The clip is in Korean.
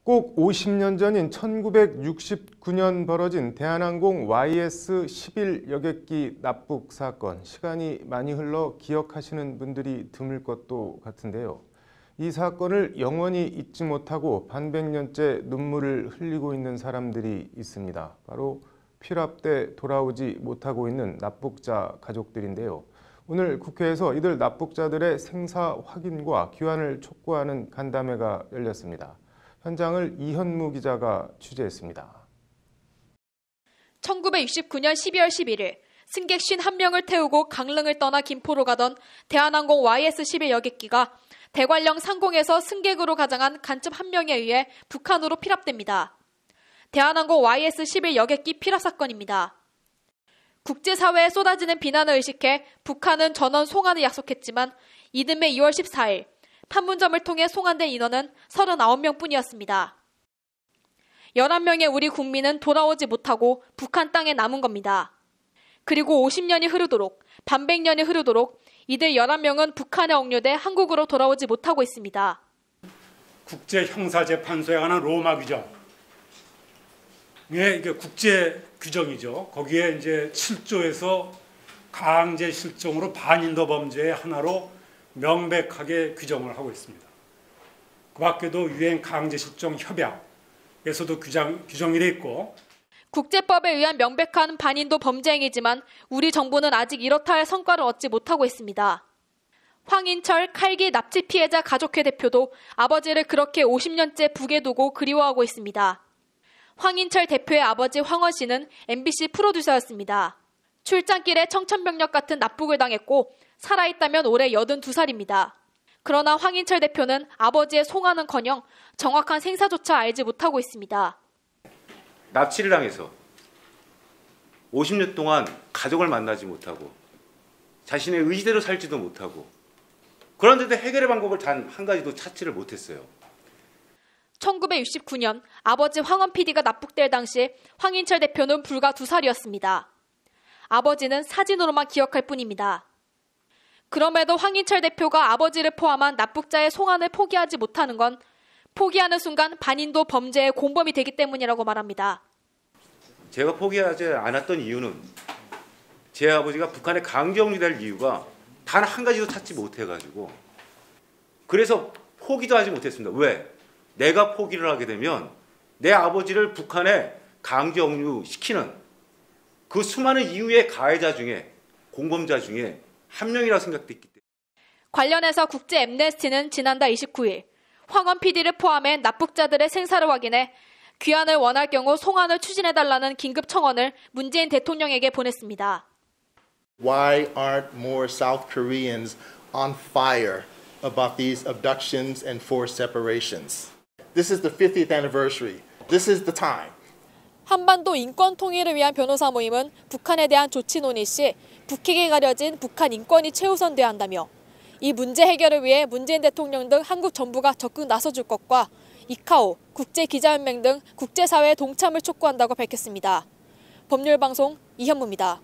꼭 50년 전인 1969년 벌어진 대한항공 YS-11 여객기 납북 사건. 시간이 많이 흘러 기억하시는 분들이 드물 것도 같은데요. 이 사건을 영원히 잊지 못하고 반백년째 눈물을 흘리고 있는 사람들이 있습니다. 바로 필압돼 돌아오지 못하고 있는 납북자 가족들인데요. 오늘 국회에서 이들 납북자들의 생사 확인과 귀환을 촉구하는 간담회가 열렸습니다. 현장을 이현무 기자가 취재했습니다. 1969년 12월 11일 승객 51명을 태우고 강릉을 떠나 김포로 가던 대한항공 YS-11 여객기가 대관령 상공에서 승객으로 가장한 간첩 1명에 의해 북한으로 피랍됩니다. 대한항공 YS-11 여객기 피랍 사건입니다. 국제사회에 쏟아지는 비난을 의식해 북한은 전원 송환을 약속했지만 이듬해 2월 14일 판문점을 통해 송환된 인원은 39명뿐이었습니다. 11명의 우리 국민은 돌아오지 못하고 북한 땅에 남은 겁니다. 그리고 50년이 흐르도록, 반백년이 흐르도록 이들 11명은 북한에 억류돼 한국으로 돌아오지 못하고 있습니다. 국제형사재판소에 관한 로마 규정. 이게 국제 규정이죠. 거기에 이제 7조에서 강제 실종으로 반인도 범죄의 하나로 명백하게 규정을 하고 있습니다. 그 밖에도 유엔 강제 실종 협약에서도 규정이 돼 있고 국제법에 의한 명백한 반인도 범죄 행위지만 우리 정부는 아직 이렇다 할 성과를 얻지 못하고 있습니다. 황인철 칼기 납치 피해자 가족회 대표도 아버지를 그렇게 50년째 북에 두고 그리워하고 있습니다. 황인철 대표의 아버지 황원 씨는 MBC 프로듀서였습니다. 출장길에 청천벽력 같은 납북을 당했고 살아있다면 올해 82살입니다. 그러나 황인철 대표는 아버지의 송환은커녕 정확한 생사조차 알지 못하고 있습니다. 납치를 당해서 50년 동안 가족을 만나지 못하고 자신의 의지대로 살지도 못하고 그런데도 해결의 방법을 단 한 가지도 찾지를 못했어요. 1969년 아버지 황원 PD가 납북될 당시 황인철 대표는 불과 2살이었습니다. 아버지는 사진으로만 기억할 뿐입니다. 그럼에도 황인철 대표가 아버지를 포함한 납북자의 송환을 포기하지 못하는 건 포기하는 순간 반인도 범죄의 공범이 되기 때문이라고 말합니다. 제가 포기하지 않았던 이유는 제 아버지가 북한에 강제 억류될 이유가 단 한 가지도 찾지 못해가지고 그래서 포기도 하지 못했습니다. 왜? 내가 포기를 하게 되면 내 아버지를 북한에 강제 억류시키는 그 수많은 이유의 가해자 중에 공범자 중에 한 명이라고 생각됐기 때문에. 관련해서 국제 엠네스티는 지난달 29일 황원 PD를 포함해 납북자들의 생사를 확인해 귀환을 원할 경우 송환을 추진해달라는 긴급 청원을 문재인 대통령에게 보냈습니다. Why aren't more South Koreans on fire about these abductions and forced separations? This is the 50th anniversary. This is the time. 한반도 인권 통일을 위한 변호사 모임은 북한에 대한 조치 논의 시 북핵에 가려진 북한 인권이 최우선돼야 한다며 이 문제 해결을 위해 문재인 대통령 등 한국 정부가 적극 나서줄 것과 이카오, 국제기자연맹 등 국제사회의 동참을 촉구한다고 밝혔습니다. 법률방송 이현무입니다.